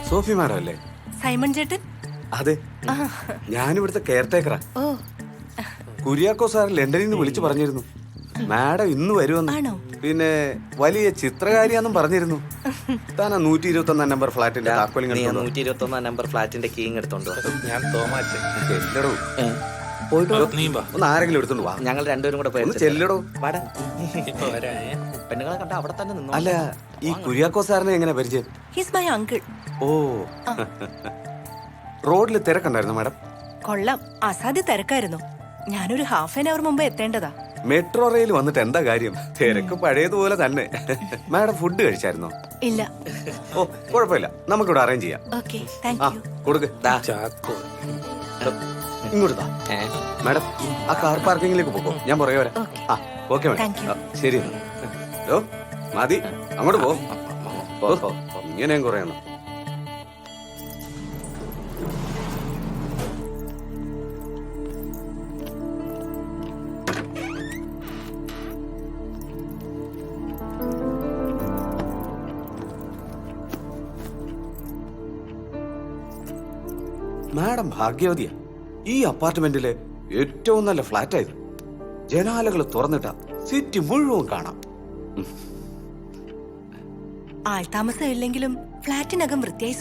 Sophy madam അല്ലേ? Simon ചേട്ടൻ? അതെ, ഞാനിവിടുത്തെ കെയർ ടേക്കറാ. ഓ, കുര്യാക്കോ സാർ ലണ്ടനിൽ നിന്ന് വിളിച്ചു പറഞ്ഞിരുന്നു മാഡം ഇന്ന് വരുമെന്ന്. പിന്നെ വലിയ ചിത്രകാരിയാന്നും പറഞ്ഞിരുന്നു. താനാ 121 നമ്പർ ഫ്ലാറ്റിന്റെ താക്കോലിംഗ് 121 നമ്പർ ഫ്ലാറ്റിന്റെ കീങ് എടുത്തോണ്ട് ഞാൻ തോമാച്ചൻ. ചെല്ലടോ, പോയിട്ട് ഒന്ന് ആരെങ്കിലും എടുത്തോണ്ട് വാ. ഞങ്ങൾ രണ്ടുപേരും കൂടെ പോയി ചെല്ലടോ. ഇപ്പൊ വരാ. പെണ്ണുങ്ങളെ കണ്ട അവിടെ തന്നെ നിന്നു. അല്ല, ഈ കുര്യാക്കോ സാറിനെ എങ്ങനെ പരിചയം? His my uncle. ഓ, റോഡിൽ തിരക്കുണ്ടായിരുന്നു മാഡം? കൊള്ളാം, അസാധ്യ തിരക്കായിരുന്നു. ഞാനൊരു ഹാഫ് ആൻ അവർ മുമ്പ് എത്തേണ്ടതാ. മെട്രോ റെയിൽ വന്നിട്ട് എന്താ കാര്യം? തിരക്ക് പഴയതുപോലെ തന്നെ. മാഡം ഫുഡ് കഴിച്ചായിരുന്നോ? ഇല്ല. ഓ, കുഴപ്പമില്ല, നമുക്കിവിടെ അറേഞ്ച് ചെയ്യാം. ഓക്കെ, താങ്ക് ആ, യു. കൊടുക്ക്. ചാക്കോ ഇങ്ങോട്ട് താ. മാഡം, ആ കാർ പാർക്കിങ്ങിലേക്ക് പോകോ, ഞാൻ പുറകെ വരാം. ഓക്കെ. ആ, ഓക്കെ Thank you. മാഡം. ശരി എന്നാ. ഹലോ, മതി, അങ്ങോട്ട് പോ. ഇങ്ങനെയും കുറയണം. മാഡം ഭാഗ്യവതിയാ. ഈ അപ്പാർട്ട്മെന്റിലെ ഏറ്റവും നല്ല ഫ്ലാറ്റായത്. ജനാലകൾ തുറന്നിട്ടാ സിറ്റി മുഴുവൻ കാണാം. ആൾതാമസം ഇല്ലെങ്കിലും ഫ്ലാറ്റിനകം വൃത്തിയായി